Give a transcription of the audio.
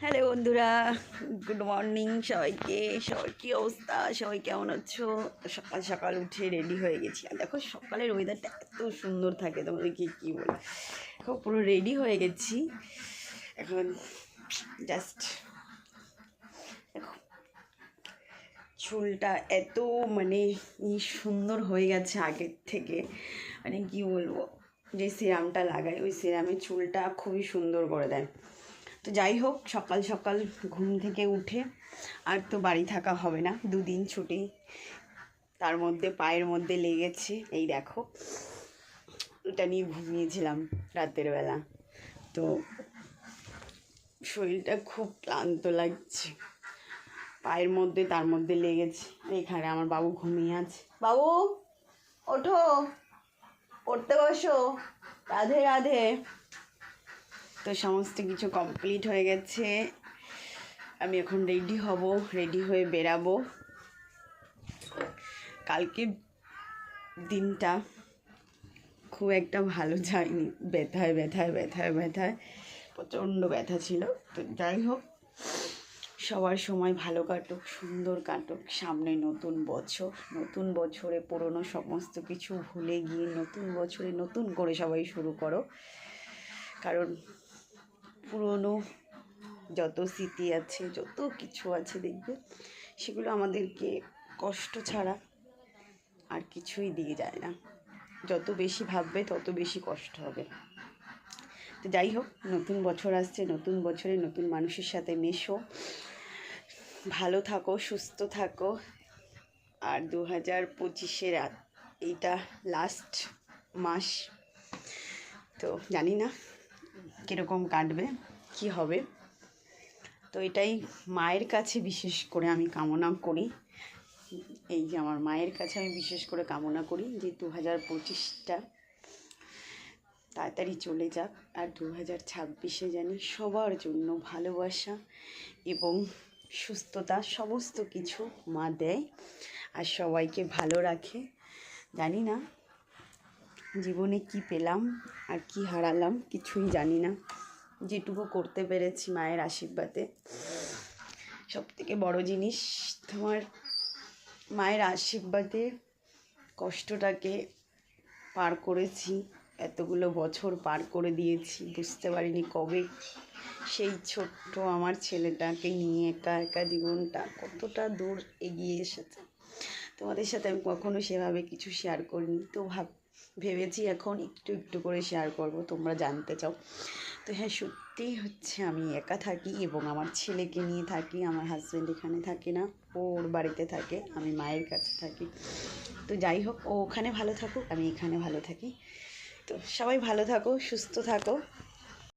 Hello বন্ধুরা, good morning সবাইকে। সবাই কী অবস্থা? সবাই কেমন আছো? সকাল সকাল উঠে রেডি হয়ে গেছি। আর দেখো সকালের ওয়েদারটা এত সুন্দর থাকে, তোমাদেরকে কী বলি। এখন পুরো রেডি হয়ে গেছি। এখন জাস্ট দেখো চুলটা এত সুন্দর হয়ে গেছে আগের থেকে, কী বলবো। যে সিরামটা লাগাই ওই সিরামে চুলটা খুবই সুন্দর করে দেয়। তো যাই হোক, সকাল সকাল ঘুম থেকে উঠে আর তো বাড়ি থাকা হবে না, 2 দিন ছুটি, তার মধ্যে পায়ের মধ্যে লেগেছে। এই দেখো, এটা নিয়ে ঘুমিয়েছিলাম রাতের বেলা, তো শরীরটা খুব ক্লান্ত লাগছে। পায়ের মধ্যে তার মধ্যে লেগেছে। এখানে আমার বাবু ঘুমিয়ে আছে। বাবু ওঠো, পড়তে বসো, রাধে রাধে। তো সমস্ত কিছু কমপ্লিট হয়ে গেছে। আমি এখন রেডি হব, রেডি হয়ে বেরাবো। কালকে দিনটা খুব একটা ভালো যায়নি, ব্যথায় প্রচণ্ড ব্যথা ছিল। তো যাই হোক, সবার সময় ভালো কাটুক, সুন্দর কাটুক। সামনে নতুন বছর, নতুন বছরে পুরনো সমস্ত কিছু ভুলে গিয়ে নতুন বছরে নতুন করে সবাই শুরু করো। কারণ পুরনো যত স্মৃতি আছে, যত কিছু আছে, দেখবে সেগুলো আমাদেরকে কষ্ট ছাড়া আর কিছুই দিয়ে যায় না। যত বেশি ভাববে তত বেশি কষ্ট হবে। তো যাই হোক, নতুন বছর আসছে, নতুন বছরে নতুন মানুষের সাথে মেশো, ভালো থাকো, সুস্থ থাকো। আর 2025-এর এইটা লাস্ট মাস, তো জানি না কীরকম কাটবে, কি হবে। তো এটাই মায়ের কাছে বিশেষ করে আমি কামনা করি। এই যে আমার মায়ের কাছে আমি বিশেষ করে কামনা করি যে 2025টা তাড়াতাড়ি চলে যাক, আর 2026-এ জানি সবার জন্য ভালোবাসা এবং সুস্থতা সমস্ত কিছু মা দেয় আর সবাইকে ভালো রাখে। জানি না জীবনে কি পেলাম আর কি হারালাম, কিছুই জানি না। যেটুকু করতে পেরেছি মায়ের আশীর্বাদে, সবথেকে বড় জিনিস তোমার মায়ের আশীর্বাদে কষ্টটাকে পার করেছি, এতগুলো বছর পার করে দিয়েছি। বুঝতে পারিনি কবে সেই ছোট্ট আমার ছেলেটাকে নিয়ে একা একা জীবনটা কতটা দূর এগিয়ে এসেছে। তোমাদের সাথে আমি কখনো সেভাবে কিছু শেয়ার করিনি, তো ভেবেছি এখন একটু একটু করে শেয়ার করব, তোমরা জানতে চাও। তো হ্যাঁ, সত্যিই হচ্ছে আমি একা থাকি এবং আমার ছেলেকে নিয়ে থাকি। আমার হাজব্যান্ড এখানে থাকে না, ও ওর বাড়িতে থাকে, আমি মায়ের কাছে থাকি। তো যাই হোক, ও ওখানে ভালো থাকুক, আমি এখানে ভালো থাকি। তো সবাই ভালো থাকো, সুস্থ থাকো।